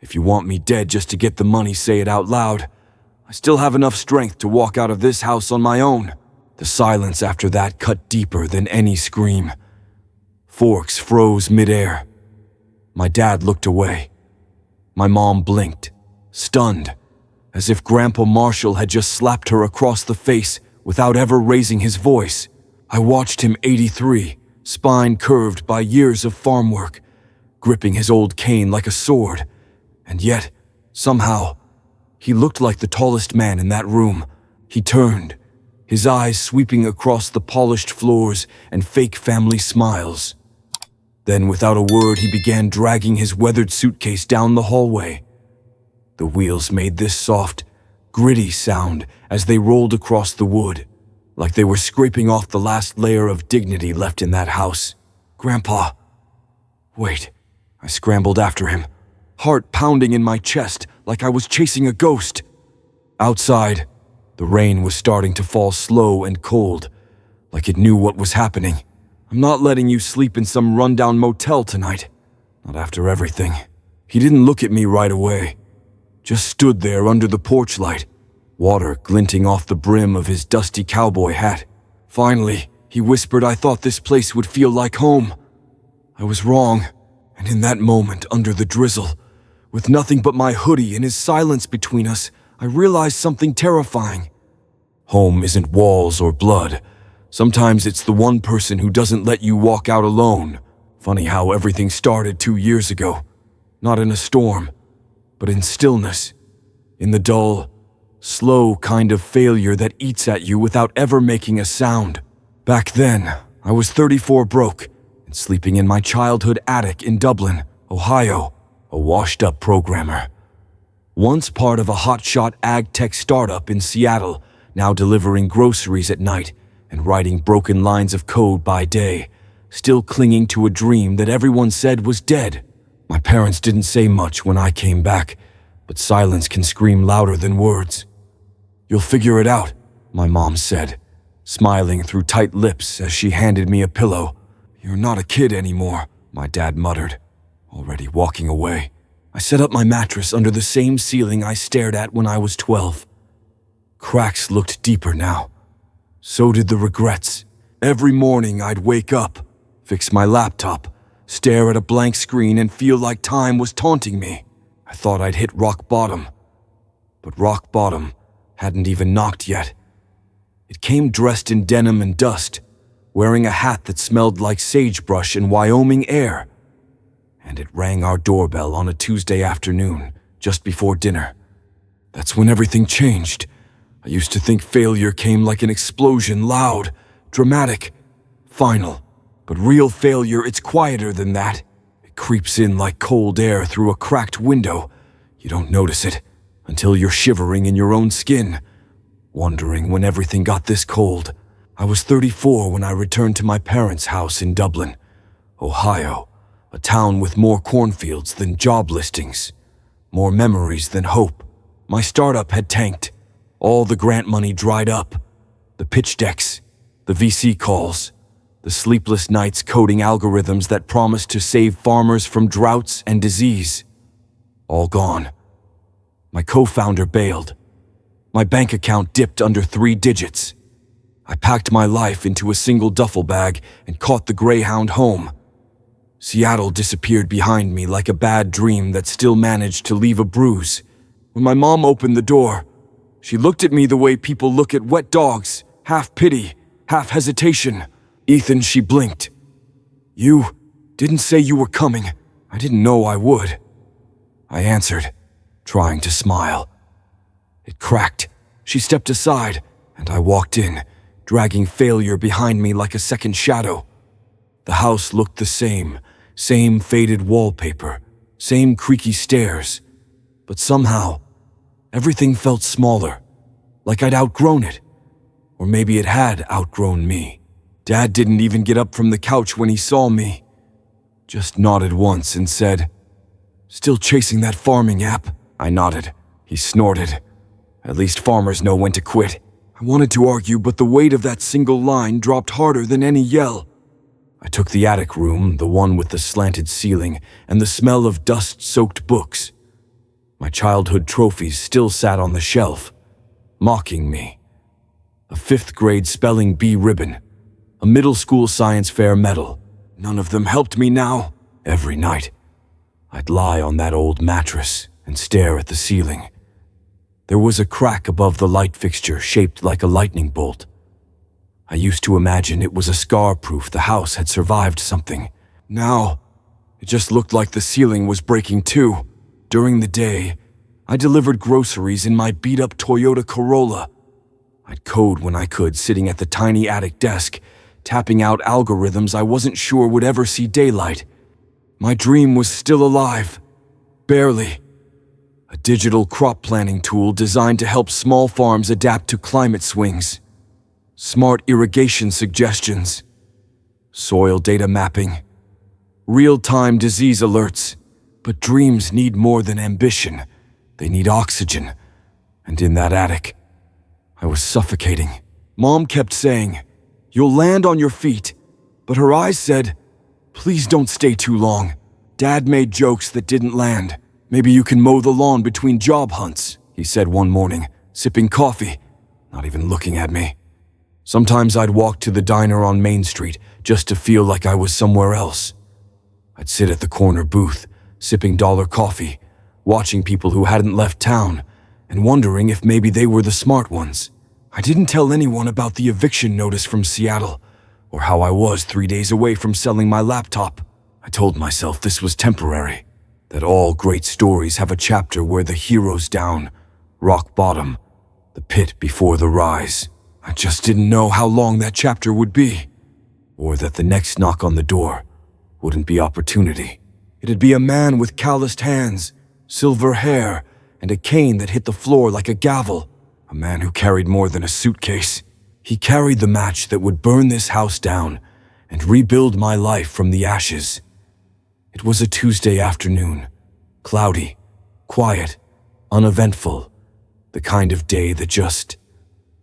If you want me dead just to get the money, say it out loud. I still have enough strength to walk out of this house on my own." The silence after that cut deeper than any scream. Forks froze midair. My dad looked away. My mom blinked, stunned, as if Grandpa Marshall had just slapped her across the face without ever raising his voice. I watched him, 83, spine curved by years of farm work, gripping his old cane like a sword. And yet, somehow, he looked like the tallest man in that room. He turned, his eyes sweeping across the polished floors and fake family smiles. Then, without a word, he began dragging his weathered suitcase down the hallway. The wheels made this soft, gritty sound as they rolled across the wood, like they were scraping off the last layer of dignity left in that house. "Grandpa." Wait, I scrambled after him, heart pounding in my chest like I was chasing a ghost. Outside, the rain was starting to fall slow and cold, like it knew what was happening. "I'm not letting you sleep in some rundown motel tonight. Not after everything." He didn't look at me right away, just stood there under the porch light, water glinting off the brim of his dusty cowboy hat. Finally, he whispered, "I thought this place would feel like home." I was wrong, and in that moment, under the drizzle, with nothing but my hoodie and his silence between us, I realized something terrifying. Home isn't walls or blood. Sometimes it's the one person who doesn't let you walk out alone. Funny how everything started 2 years ago. Not in a storm, but in stillness. In the dull, slow kind of failure that eats at you without ever making a sound. Back then, I was 34 broke and sleeping in my childhood attic in Dublin, Ohio, a washed-up programmer. Once part of a hotshot ag tech startup in Seattle, now delivering groceries at night and writing broken lines of code by day, still clinging to a dream that everyone said was dead. My parents didn't say much when I came back, but silence can scream louder than words. "You'll figure it out," my mom said, smiling through tight lips as she handed me a pillow. "You're not a kid anymore," my dad muttered, already walking away. I set up my mattress under the same ceiling I stared at when I was 12. Cracks looked deeper now. So did the regrets. Every morning I'd wake up, fix my laptop, stare at a blank screen and feel like time was taunting me. I thought I'd hit rock bottom. But rock bottom hadn't even knocked yet. It came dressed in denim and dust, wearing a hat that smelled like sagebrush and Wyoming air. And it rang our doorbell on a Tuesday afternoon, just before dinner. That's when everything changed. I used to think failure came like an explosion, loud, dramatic, final. But real failure, it's quieter than that. It creeps in like cold air through a cracked window. You don't notice it until you're shivering in your own skin, wondering when everything got this cold. I was 34 when I returned to my parents' house in Dublin, Ohio, a town with more cornfields than job listings, more memories than hope. My startup had tanked. All the grant money dried up. The pitch decks, the VC calls, the sleepless nights coding algorithms that promised to save farmers from droughts and disease. All gone. My co-founder bailed. My bank account dipped under 3 digits. I packed my life into a single duffel bag and caught the Greyhound home. Seattle disappeared behind me like a bad dream that still managed to leave a bruise. When my mom opened the door, she looked at me the way people look at wet dogs, half pity, half hesitation. "Ethan," she blinked. "You didn't say you were coming. I didn't know I would." I answered, trying to smile. It cracked. She stepped aside, and I walked in, dragging failure behind me like a second shadow. The house looked the same faded wallpaper, same creaky stairs, but somehow, everything felt smaller, like I'd outgrown it. Or maybe it had outgrown me. Dad didn't even get up from the couch when he saw me. Just nodded once and said, "Still chasing that farming app?" I nodded. He snorted. "At least farmers know when to quit." I wanted to argue, but the weight of that single line dropped harder than any yell. I took the attic room, the one with the slanted ceiling, and the smell of dust-soaked books. My childhood trophies still sat on the shelf, mocking me. A 5th grade spelling bee ribbon, a middle school science fair medal. None of them helped me now. Every night, I'd lie on that old mattress and stare at the ceiling. There was a crack above the light fixture shaped like a lightning bolt. I used to imagine it was a scar-proof the house had survived something. Now, it just looked like the ceiling was breaking too. During the day, I delivered groceries in my beat-up Toyota Corolla. I'd code when I could, sitting at the tiny attic desk, tapping out algorithms I wasn't sure would ever see daylight. My dream was still alive. Barely. A digital crop planning tool designed to help small farms adapt to climate swings. Smart irrigation suggestions. Soil data mapping. Real-time disease alerts. But dreams need more than ambition. They need oxygen. And in that attic, I was suffocating. Mom kept saying, "You'll land on your feet." But her eyes said, "Please don't stay too long." Dad made jokes that didn't land. "Maybe you can mow the lawn between job hunts," he said one morning, sipping coffee, not even looking at me. Sometimes I'd walk to the diner on Main Street just to feel like I was somewhere else. I'd sit at the corner booth, sipping dollar coffee, watching people who hadn't left town, and wondering if maybe they were the smart ones. I didn't tell anyone about the eviction notice from Seattle, or how I was 3 days away from selling my laptop. I told myself this was temporary, that all great stories have a chapter where the hero's down, rock bottom, the pit before the rise. I just didn't know how long that chapter would be, or that the next knock on the door wouldn't be opportunity. It'd be a man with calloused hands, silver hair, and a cane that hit the floor like a gavel. A man who carried more than a suitcase. He carried the match that would burn this house down and rebuild my life from the ashes. It was a Tuesday afternoon, cloudy, quiet, uneventful, the kind of day that just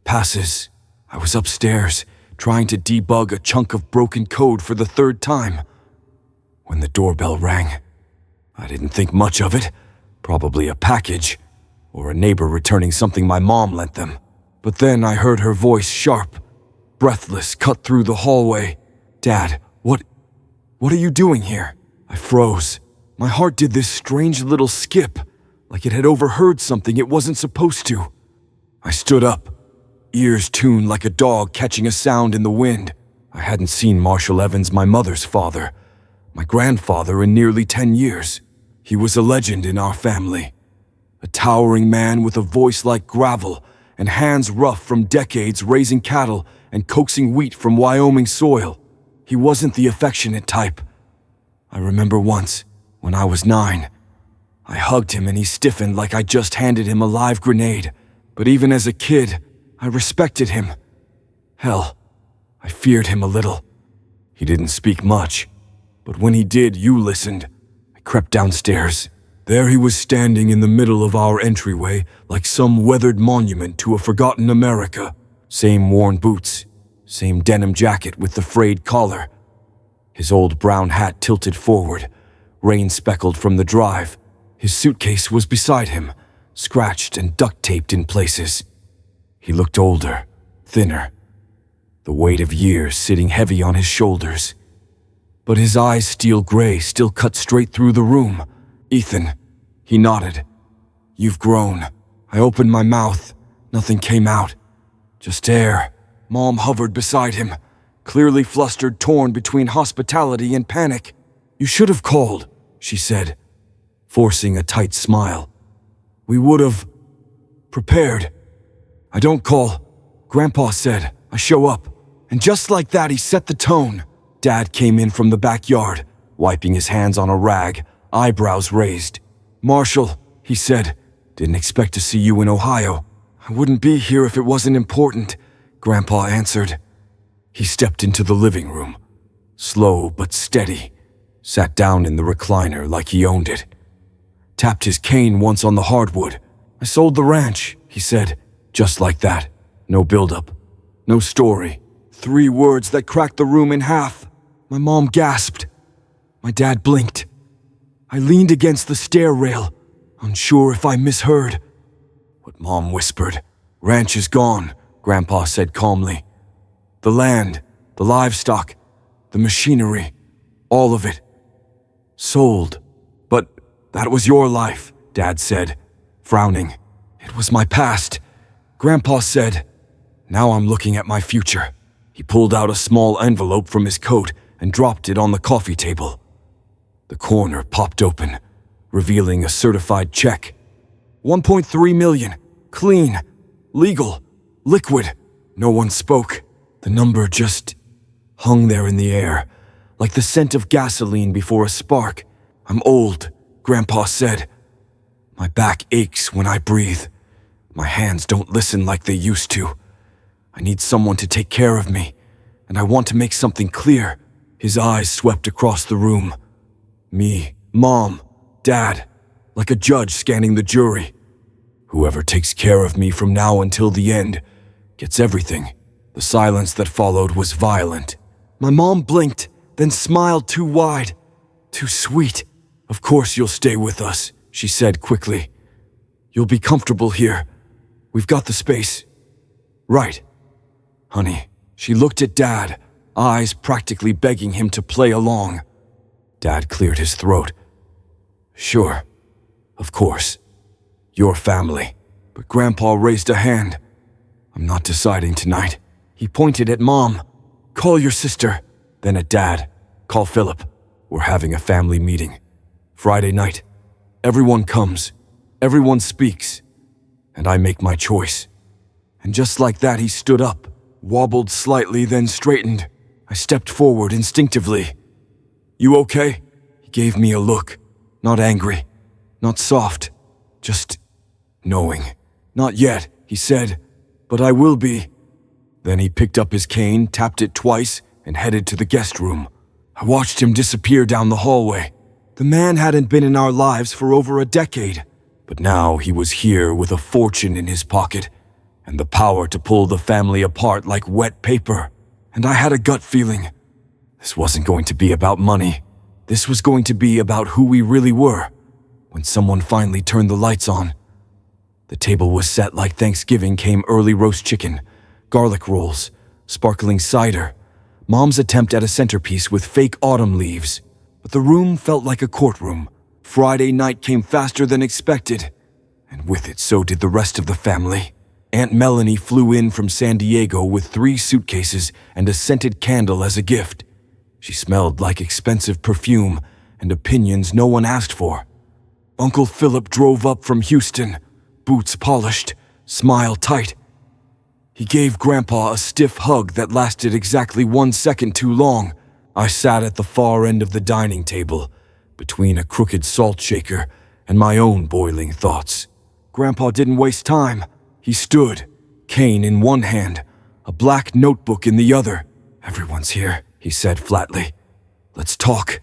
passes. I was upstairs, trying to debug a chunk of broken code for the 3rd time, when the doorbell rang. I didn't think much of it, probably a package, or a neighbor returning something my mom lent them. But then I heard her voice, sharp, breathless, cut through the hallway. "Dad, what are you doing here?" I froze. My heart did this strange little skip, like it had overheard something it wasn't supposed to. I stood up, ears tuned like a dog catching a sound in the wind. I hadn't seen Marshall Evans, my mother's father, my grandfather, in nearly 10 years. He was a legend in our family. A towering man with a voice like gravel and hands rough from decades raising cattle and coaxing wheat from Wyoming soil. He wasn't the affectionate type. I remember once, when I was 9, I hugged him and he stiffened like I just handed him a live grenade. But even as a kid, I respected him. Hell, I feared him a little. He didn't speak much, but when he did, you listened. I crept downstairs. There he was, standing in the middle of our entryway like some weathered monument to a forgotten America. Same worn boots, same denim jacket with the frayed collar. His old brown hat tilted forward, rain-speckled from the drive. His suitcase was beside him, scratched and duct-taped in places. He looked older, thinner, the weight of years sitting heavy on his shoulders. But his eyes, steel gray, still cut straight through the room. "Ethan," he nodded. "You've grown." I opened my mouth. Nothing came out. Just air. Mom hovered beside him, clearly flustered, torn between hospitality and panic. "You should have called," she said, forcing a tight smile. "We would have prepared." "I don't call," Grandpa said. "I show up." And just like that, he set the tone. Dad came in from the backyard, wiping his hands on a rag, eyebrows raised. "Marshall," he said, "didn't expect to see you in Ohio." "I wouldn't be here if it wasn't important," Grandpa answered. He stepped into the living room, slow but steady, sat down in the recliner like he owned it, tapped his cane once on the hardwood. "I sold the ranch," he said, just like that. No build-up, no story. 3 words that cracked the room in half. My mom gasped. My dad blinked. I leaned against the stair rail, unsure if I misheard what Mom whispered. Ranch is gone, Grandpa said calmly. The land, the livestock, the machinery, all of it. Sold. But that was your life, Dad said, frowning. It was my past. Grandpa said, now I'm looking at my future. He pulled out a small envelope from his coat and dropped it on the coffee table. The corner popped open, revealing a certified check. 1.3 million. Clean. Legal. Liquid. No one spoke. The number just hung there in the air, like the scent of gasoline before a spark. I'm old, Grandpa said. My back aches when I breathe. My hands don't listen like they used to. I need someone to take care of me, and I want to make something clear. His eyes swept across the room. Me, Mom, Dad, like a judge scanning the jury. Whoever takes care of me from now until the end gets everything. The silence that followed was violent. My mom blinked, then smiled too wide, too sweet. Of course you'll stay with us, she said quickly. You'll be comfortable here. We've got the space. Right. Honey, she looked at Dad, eyes practically begging him to play along. Dad cleared his throat. Sure. Of course. Your family. But Grandpa raised a hand. I'm not deciding tonight. He pointed at Mom. Call your sister. Then at Dad. Call Philip. We're having a family meeting. Friday night. Everyone comes. Everyone speaks. And I make my choice. And just like that, he stood up, wobbled slightly, then straightened. I stepped forward instinctively. You okay? He gave me a look. Not angry. Not soft. Just knowing. Not yet, he said. But I will be. Then he picked up his cane, tapped it twice, and headed to the guest room. I watched him disappear down the hallway. The man hadn't been in our lives for over a decade. But now he was here with a fortune in his pocket and the power to pull the family apart like wet paper. And I had a gut feeling. This wasn't going to be about money. This was going to be about who we really were. When someone finally turned the lights on, the table was set like Thanksgiving came early roast chicken, garlic rolls, sparkling cider, Mom's attempt at a centerpiece with fake autumn leaves. But the room felt like a courtroom. Friday night came faster than expected, and with it so did the rest of the family. Aunt Melanie flew in from San Diego with 3 suitcases and a scented candle as a gift. She smelled like expensive perfume and opinions no one asked for. Uncle Philip drove up from Houston, boots polished, smile tight. He gave Grandpa a stiff hug that lasted exactly 1 second too long. I sat at the far end of the dining table, between a crooked salt shaker and my own boiling thoughts. Grandpa didn't waste time. He stood, cane in one hand, a black notebook in the other. Everyone's here, he said flatly. Let's talk.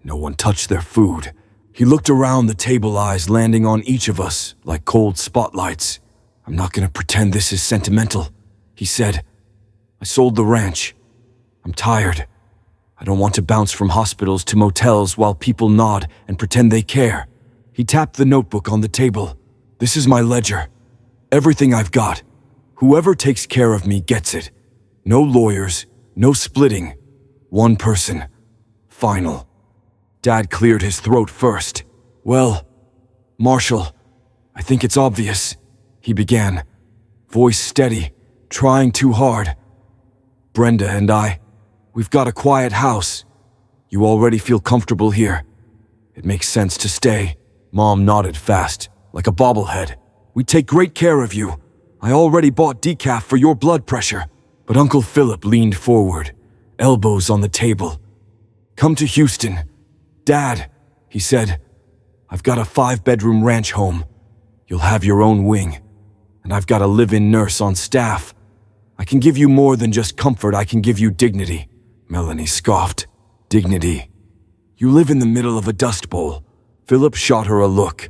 No one touched their food. He looked around the table, eyes landing on each of us like cold spotlights. I'm not going to pretend this is sentimental, he said. I sold the ranch. I'm tired. I don't want to bounce from hospitals to motels while people nod and pretend they care. He tapped the notebook on the table. This is my ledger. Everything I've got. Whoever takes care of me gets it. No lawyers, no splitting. One person. Final. Dad cleared his throat first. Well, Marshall, I think it's obvious, he began, voice steady, trying too hard. Brenda and I, we've got a quiet house. You already feel comfortable here. It makes sense to stay. Mom nodded fast, like a bobblehead. We take great care of you. I already bought decaf for your blood pressure. But Uncle Philip leaned forward, elbows on the table. Come to Houston. Dad, he said, I've got a 5-bedroom ranch home. You'll have your own wing. And I've got a live-in nurse on staff. I can give you more than just comfort, I can give you dignity. Melanie scoffed. Dignity. You live in the middle of a dust bowl. Philip shot her a look.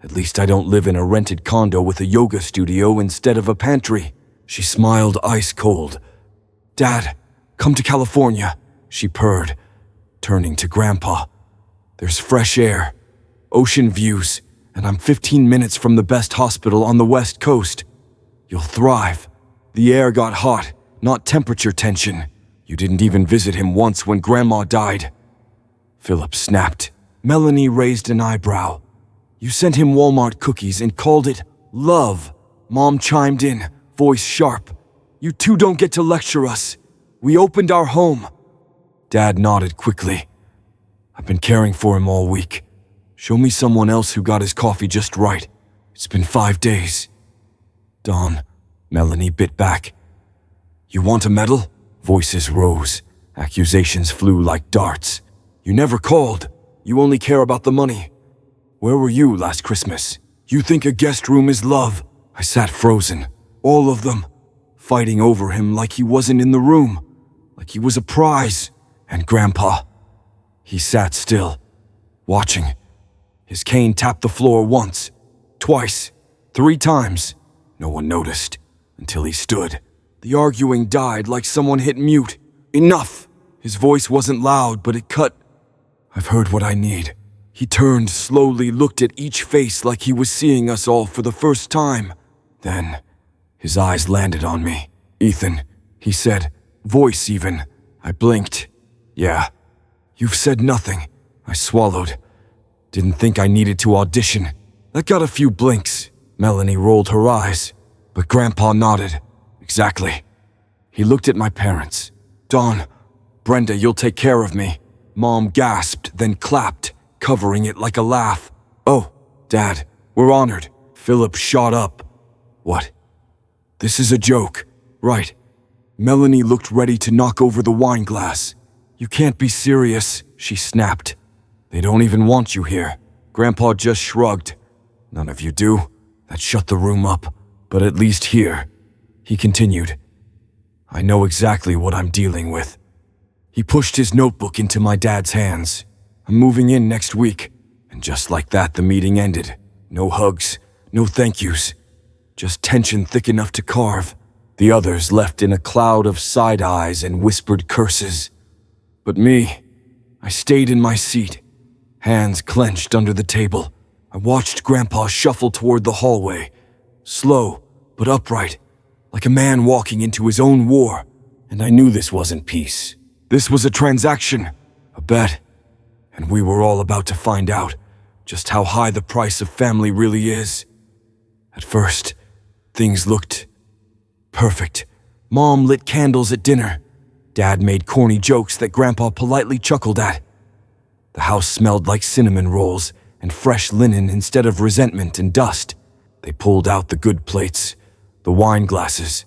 At least I don't live in a rented condo with a yoga studio instead of a pantry. She smiled ice cold. Dad, come to California, she purred, turning to Grandpa. There's fresh air, ocean views, and I'm 15 minutes from the best hospital on the West Coast. You'll thrive. The air got hot, not temperature tension. You didn't even visit him once when Grandma died." Philip snapped. Melanie raised an eyebrow. "You sent him Walmart cookies and called it love." Mom chimed in, voice sharp. "You two don't get to lecture us. We opened our home." Dad nodded quickly. "I've been caring for him all week. Show me someone else who got his coffee just right. It's been 5 days." "Dawn," Melanie bit back. "You want a medal?" Voices rose. Accusations flew like darts. "You never called. You only care about the money. Where were you last Christmas? You think a guest room is love?" I sat frozen. All of them. Fighting over him like he wasn't in the room. Like he was a prize. And Grandpa. He sat still, watching. His cane tapped the floor once, twice, 3 times. No one noticed, until he stood. The arguing died like someone hit mute. "Enough!" His voice wasn't loud, but it cut. "I've heard what I need." He turned slowly, looked at each face like he was seeing us all for the first time. Then, his eyes landed on me. "Ethan," he said, voice even. I blinked. "Yeah." "You've said nothing." I swallowed. Didn't think I needed to audition. That got a few blinks. Melanie rolled her eyes, but Grandpa nodded. "Exactly." He looked at my parents. "Dawn, Brenda, you'll take care of me." Mom gasped, then clapped, covering it like a laugh. "Oh, Dad, we're honored." Philip shot up. "What? This is a joke, right?" Melanie looked ready to knock over the wine glass. "You can't be serious," she snapped. "They don't even want you here." Grandpa just shrugged. "None of you do?" That shut the room up. "But at least here," he continued. "I know exactly what I'm dealing with." He pushed his notebook into my dad's hands. "I'm moving in next week." And just like that, the meeting ended. No hugs, no thank yous. Just tension thick enough to carve. The others left in a cloud of side eyes and whispered curses. But me, I stayed in my seat, hands clenched under the table. I watched Grandpa shuffle toward the hallway, slow but upright, like a man walking into his own war. And I knew this wasn't peace. This was a transaction, a bet. And we were all about to find out just how high the price of family really is. At first, things looked perfect. Mom lit candles at dinner. Dad made corny jokes that Grandpa politely chuckled at. The house smelled like cinnamon rolls and fresh linen instead of resentment and dust. They pulled out the good plates, the wine glasses,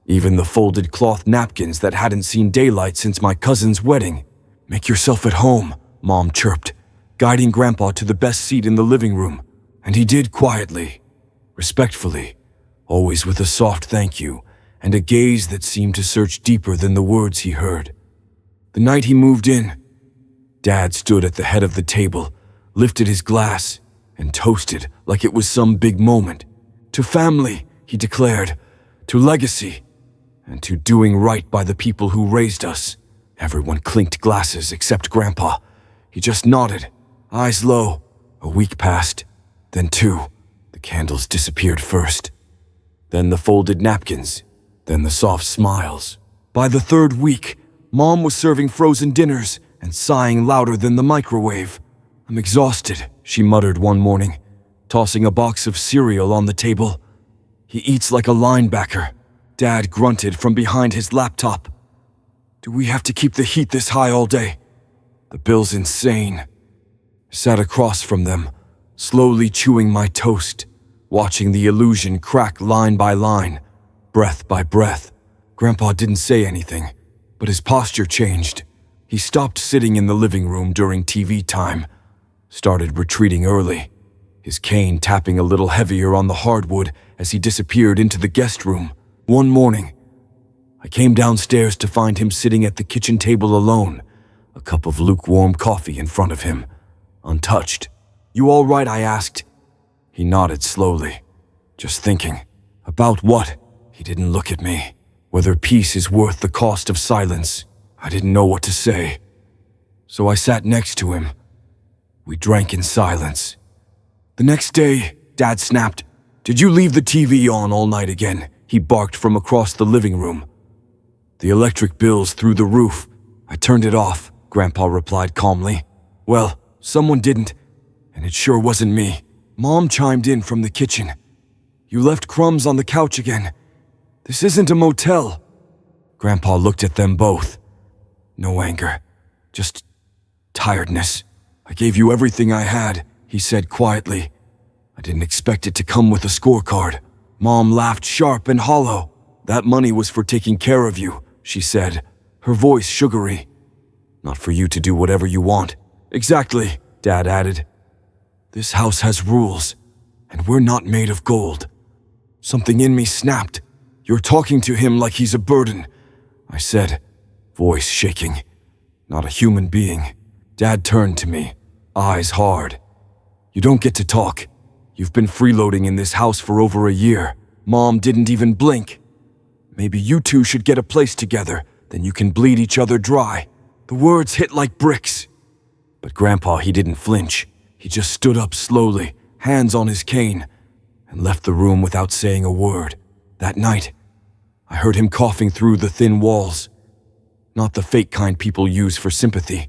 even the folded cloth napkins that hadn't seen daylight since my cousin's wedding. "Make yourself at home," Mom chirped, guiding Grandpa to the best seat in the living room. And he did quietly, respectfully, always with a soft thank you and a gaze that seemed to search deeper than the words he heard. The night he moved in, Dad stood at the head of the table, lifted his glass, and toasted like it was some big moment. "To family," he declared, "to legacy, and to doing right by the people who raised us." Everyone clinked glasses except Grandpa. He just nodded, eyes low. A week passed, then 2. The candles disappeared first. Then the folded napkins, then the soft smiles. By the 3rd week, Mom was serving frozen dinners and sighing louder than the microwave. "I'm exhausted," she muttered one morning, tossing a box of cereal on the table. "He eats like a linebacker." Dad grunted from behind his laptop. "Do we have to keep the heat this high all day? The bill's insane." I sat across from them, slowly chewing my toast, watching the illusion crack line by line, breath by breath. Grandpa didn't say anything, but his posture changed. He stopped sitting in the living room during TV time, started retreating early, his cane tapping a little heavier on the hardwood as he disappeared into the guest room. One morning, I came downstairs to find him sitting at the kitchen table alone, a cup of lukewarm coffee in front of him, untouched. "You all right?" I asked. He nodded slowly. "Just thinking." "About what?" He didn't look at me. Whether peace is worth the cost of silence, I didn't know what to say. So I sat next to him. We drank in silence. The next day, Dad snapped. "Did you leave the TV on all night again?" he barked from across the living room. "The electric bill's through the roof. I turned it off," Grandpa replied calmly. "Well, someone didn't, and it sure wasn't me." Mom chimed in from the kitchen. "You left crumbs on the couch again. This isn't a motel." Grandpa looked at them both. No anger, just tiredness. "I gave you everything I had," he said quietly. "I didn't expect it to come with a scorecard." Mom laughed sharp and hollow. "That money was for taking care of you," she said, her voice sugary. "Not for you to do whatever you want." "Exactly," Dad added. "This house has rules, and we're not made of gold." Something in me snapped. "You're talking to him like he's a burden," I said, voice shaking. "Not a human being." Dad turned to me, eyes hard. "You don't get to talk. You've been freeloading in this house for over a year. Mom didn't even blink. Maybe you two should get a place together, then you can bleed each other dry." The words hit like bricks. But Grandpa, he didn't flinch. He just stood up slowly, hands on his cane, and left the room without saying a word. That night, I heard him coughing through the thin walls. Not the fake kind people use for sympathy.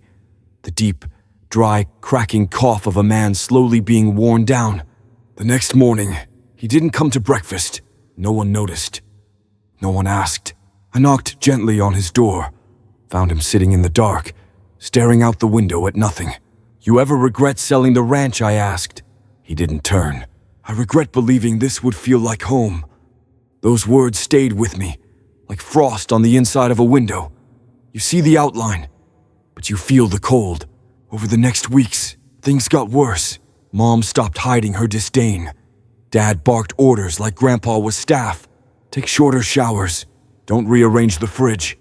The deep, dry, cracking cough of a man slowly being worn down. The next morning, he didn't come to breakfast. No one noticed. No one asked. I knocked gently on his door, found him sitting in the dark, staring out the window at nothing. "You ever regret selling the ranch?" I asked. He didn't turn. "I regret believing this would feel like home." Those words stayed with me, like frost on the inside of a window. You see the outline, but you feel the cold. Over the next weeks, things got worse. Mom stopped hiding her disdain. Dad barked orders like Grandpa was staff. "Take shorter showers. Don't rearrange the fridge.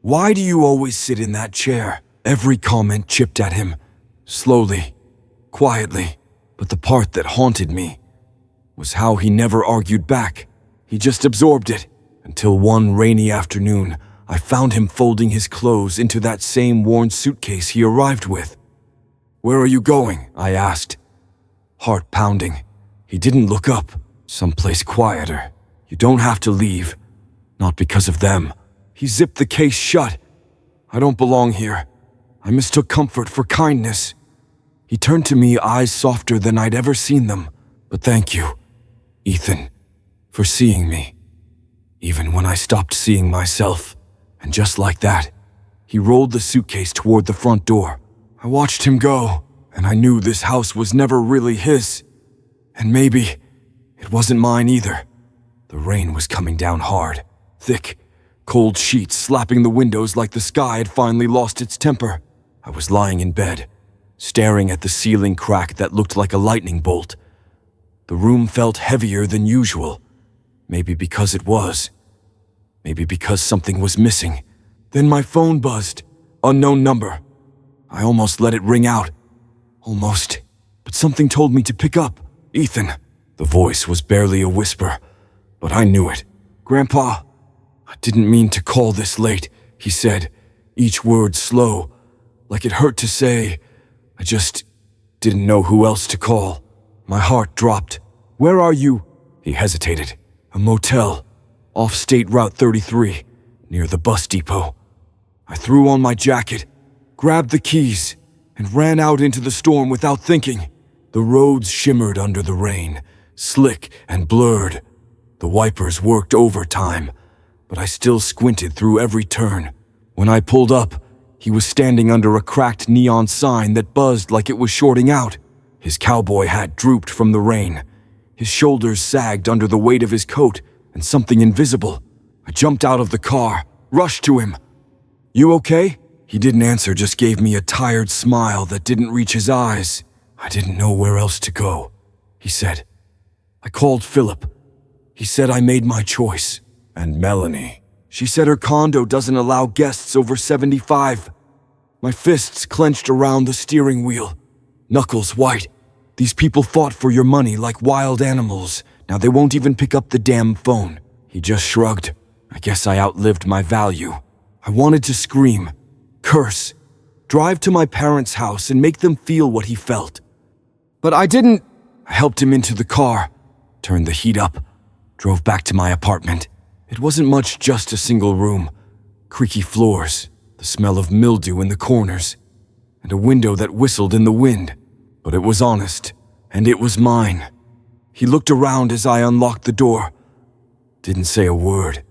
Why do you always sit in that chair?" Every comment chipped at him, slowly, quietly. But the part that haunted me was how he never argued back. He just absorbed it, until one rainy afternoon, I found him folding his clothes into that same worn suitcase he arrived with. "Where are you going?" I asked, heart pounding. He didn't look up. "Someplace quieter. You don't have to leave. Not because of them." He zipped the case shut. "I don't belong here. I mistook comfort for kindness." He turned to me, eyes softer than I'd ever seen them. "But thank you, Ethan, for seeing me, even when I stopped seeing myself." And just like that, he rolled the suitcase toward the front door. I watched him go, and I knew this house was never really his. And maybe it wasn't mine either. The rain was coming down hard, thick, cold sheets slapping the windows like the sky had finally lost its temper. I was lying in bed, staring at the ceiling crack that looked like a lightning bolt. The room felt heavier than usual, maybe because it was. Maybe because something was missing. Then my phone buzzed. Unknown number. I almost let it ring out. Almost. But something told me to pick up. "Ethan." The voice was barely a whisper, but I knew it. "Grandpa, I didn't mean to call this late," he said, each word slow, like it hurt to say. I just didn't know who else to call. My heart dropped. "Where are you?" He hesitated. "A motel. Off State Route 33, near the bus depot." I threw on my jacket, grabbed the keys, and ran out into the storm without thinking. The roads shimmered under the rain, slick and blurred. The wipers worked overtime, but I still squinted through every turn. When I pulled up, he was standing under a cracked neon sign that buzzed like it was shorting out. His cowboy hat drooped from the rain. His shoulders sagged under the weight of his coat, and something invisible. I jumped out of the car, rushed to him. "You okay?" He didn't answer, just gave me a tired smile that didn't reach his eyes. "I didn't know where else to go," he said. "I called Philip. He said I made my choice." "And Melanie?" "She said her condo doesn't allow guests over 75. My fists clenched around the steering wheel, knuckles white. "These people fought for your money like wild animals. Now they won't even pick up the damn phone." He just shrugged. I guess I outlived my value. I wanted to scream, curse, drive to my parents' house and make them feel what he felt. But I didn't I helped him into the car, turned the heat up, drove back to my apartment. It wasn't much, just a single room, creaky floors, the smell of mildew in the corners, and a window that whistled in the wind. But it was honest, and it was mine. He looked around as I unlocked the door. Didn't say a word,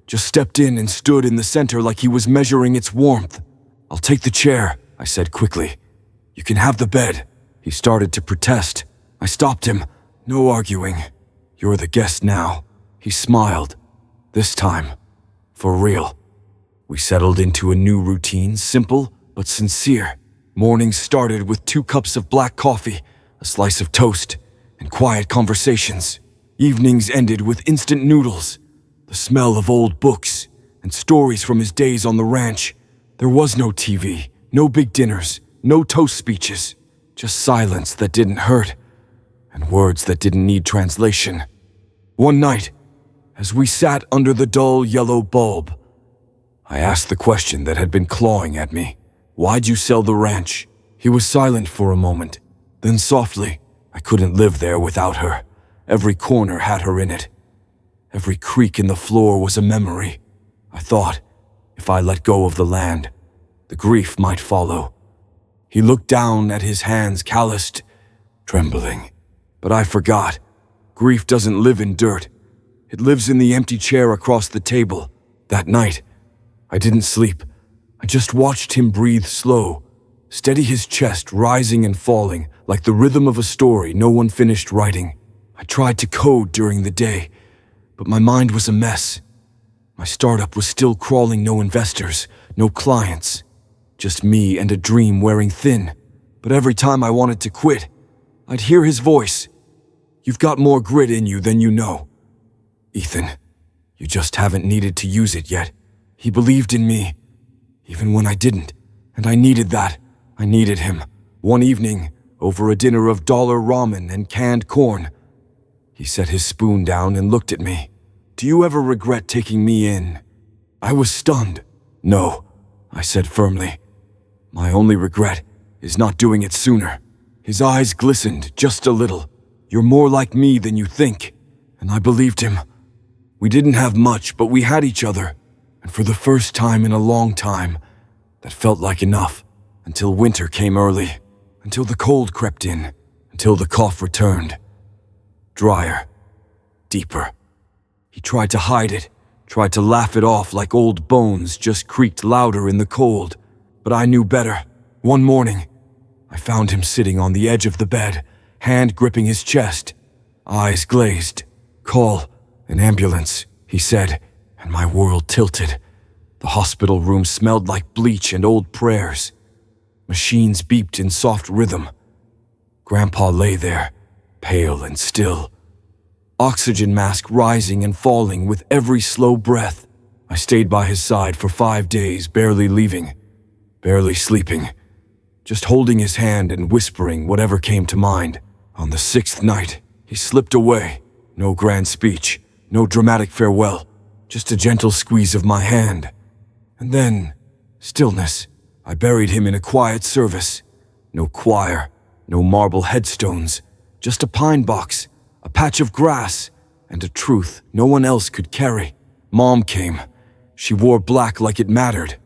just stepped in and stood in the center like he was measuring its warmth. "I'll take the chair," I said quickly. "You can have the bed." He started to protest. I stopped him. "No arguing. You're the guest now." He smiled. This time, for real. We settled into a new routine, simple but sincere. Mornings started with 2 cups of black coffee, a slice of toast, and quiet conversations. Evenings ended with instant noodles, the smell of old books, and stories from his days on the ranch. There was no TV, no big dinners, no toast speeches, just silence that didn't hurt, and words that didn't need translation. One night, as we sat under the dull yellow bulb, I asked the question that had been clawing at me. "Why'd you sell the ranch?" He was silent for a moment, then softly, "I couldn't live there without her. Every corner had her in it. Every creak in the floor was a memory. I thought, if I let go of the land, the grief might follow." He looked down at his hands, calloused, trembling. But I forgot. Grief doesn't live in dirt. It lives in the empty chair across the table. That night, I didn't sleep. I just watched him breathe slow, steady his chest rising and falling like the rhythm of a story no one finished writing. I tried to code during the day, but my mind was a mess. My startup was still crawling, no investors, no clients, just me and a dream wearing thin. But every time I wanted to quit, I'd hear his voice. "You've got more grit in you than you know, Ethan. You just haven't needed to use it yet." He believed in me, even when I didn't, and I needed that. I needed him. One evening, over a dinner of dollar ramen and canned corn, he set his spoon down and looked at me. "Do you ever regret taking me in?" I was stunned. "No," I said firmly. "My only regret is not doing it sooner." His eyes glistened just a little. "You're more like me than you think." And I believed him. We didn't have much, but we had each other. And for the first time in a long time, that felt like enough. Until winter came early. Until the cold crept in. Until the cough returned. Drier. Deeper. He tried to hide it. Tried to laugh it off like old bones just creaked louder in the cold. But I knew better. One morning, I found him sitting on the edge of the bed, hand gripping his chest, eyes glazed. "Call an ambulance," he said, and my world tilted. The hospital room smelled like bleach and old prayers. Machines beeped in soft rhythm. Grandpa lay there, pale and still. Oxygen mask rising and falling with every slow breath. I stayed by his side for 5 days, barely leaving, barely sleeping, just holding his hand and whispering whatever came to mind. On the 6th night, he slipped away. No grand speech, no dramatic farewell, just a gentle squeeze of my hand. And then, stillness. I buried him in a quiet service. No choir, no marble headstones, just a pine box, a patch of grass, and a truth no one else could carry. Mom came. She wore black like it mattered.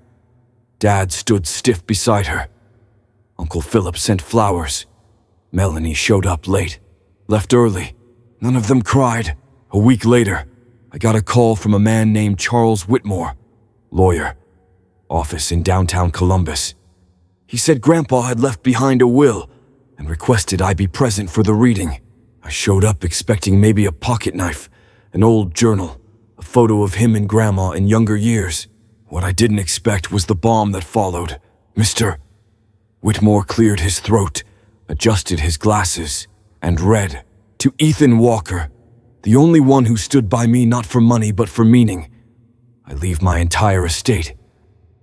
Dad stood stiff beside her. Uncle Philip sent flowers. Melanie showed up late, left early. None of them cried. A week later, I got a call from a man named Charles Whitmore, lawyer, office in downtown Columbus. He said Grandpa had left behind a will and requested I be present for the reading. I showed up expecting maybe a pocket knife, an old journal, a photo of him and Grandma in younger years. What I didn't expect was the bomb that followed. Mr. Whitmore cleared his throat, adjusted his glasses, and read, "To Ethan Walker, the only one who stood by me not for money but for meaning, I leave my entire estate."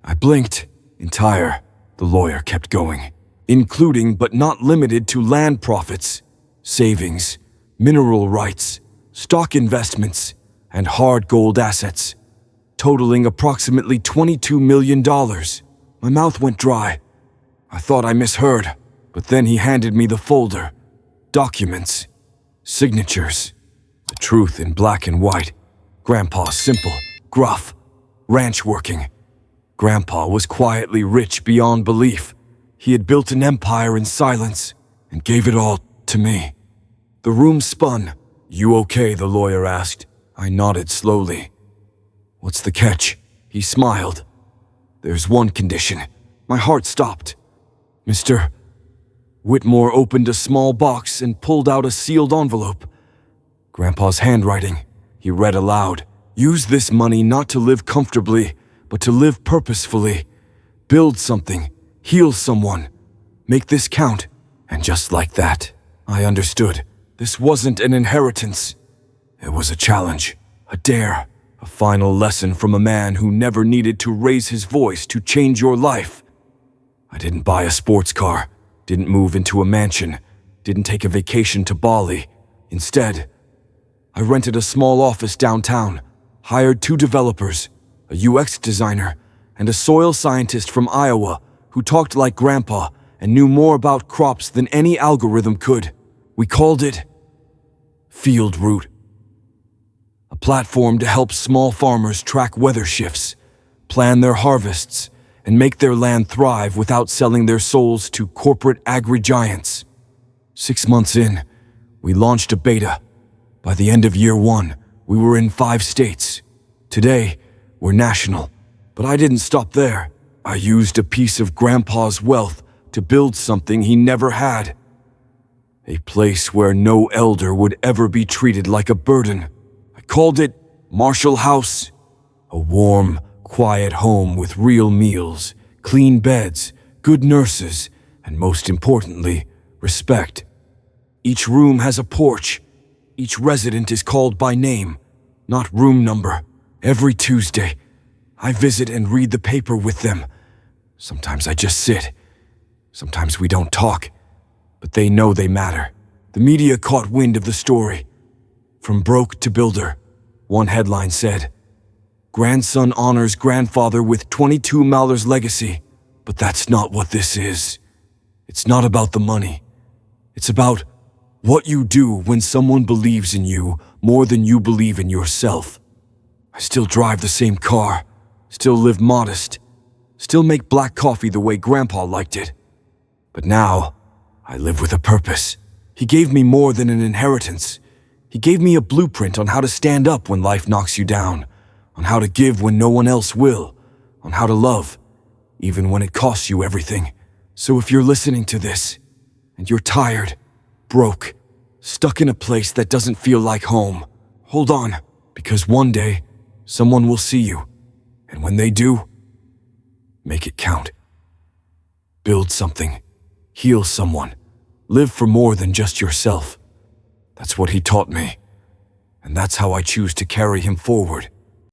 I blinked. Entire, the lawyer kept going, including but not limited to land profits, savings, mineral rights, stock investments, and hard gold assets, totaling approximately $22 million. My mouth went dry. I thought I misheard, but then he handed me the folder. Documents. Signatures. The truth in black and white. Grandpa simple, gruff, ranch working. Grandpa was quietly rich beyond belief. He had built an empire in silence and gave it all to me. The room spun. "You okay?" the lawyer asked. I nodded slowly. "What's the catch?" He smiled. "There's one condition." My heart stopped. "Mr. Whitmore opened a small box and pulled out a sealed envelope. Grandpa's handwriting. He read aloud. "Use this money not to live comfortably, but to live purposefully. Build something. Heal someone. Make this count." And just like that, I understood. This wasn't an inheritance. It was a challenge, a dare, a final lesson from a man who never needed to raise his voice to change your life. I didn't buy a sports car, didn't move into a mansion, didn't take a vacation to Bali. Instead, I rented a small office downtown, hired 2 developers, a UX designer, and a soil scientist from Iowa who talked like Grandpa and knew more about crops than any algorithm could. We called it FieldRoot, a platform to help small farmers track weather shifts, plan their harvests, and make their land thrive without selling their souls to corporate agri-giants. 6 months in, we launched a beta. By the end of year 1, we were in 5 states. Today, we're national. But I didn't stop there. I used a piece of Grandpa's wealth to build something he never had. A place where no elder would ever be treated like a burden. I called it Marshall House. A warm, quiet home with real meals, clean beds, good nurses, and most importantly, respect. Each room has a porch. Each resident is called by name, not room number. Every Tuesday, I visit and read the paper with them. Sometimes I just sit. Sometimes we don't talk, but they know they matter. The media caught wind of the story. From broke to builder, one headline said, "Grandson honors grandfather with $22 legacy." But that's not what this is. It's not about the money. It's about what you do when someone believes in you more than you believe in yourself. I still drive the same car, still live modest, still make black coffee the way Grandpa liked it. But now, I live with a purpose. He gave me more than an inheritance. He gave me a blueprint on how to stand up when life knocks you down, on how to give when no one else will, on how to love, even when it costs you everything. So if you're listening to this, and you're tired, broke, stuck in a place that doesn't feel like home, hold on, because one day, someone will see you. And when they do, make it count. Build something. Heal someone. Live for more than just yourself. That's what he taught me. And that's how I choose to carry him forward.